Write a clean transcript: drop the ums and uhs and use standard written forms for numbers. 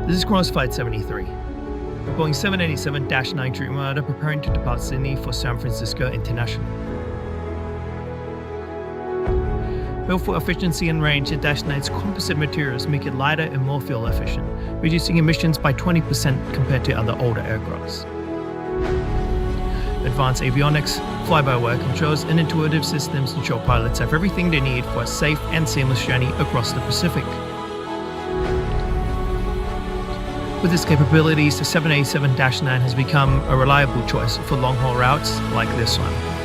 This is Qantas Flight 73, a Boeing 787-9 Dreamliner preparing to depart Sydney for San Francisco International. Built for efficiency and range, the Dash 9's composite materials make it lighter and more fuel efficient, reducing emissions by 20% compared to other older aircrafts. Advanced avionics, fly-by-wire controls, and intuitive systems ensure pilots have everything they need for a safe and seamless journey across the Pacific. With its capabilities, the 787-9 has become a reliable choice for long-haul routes like this one.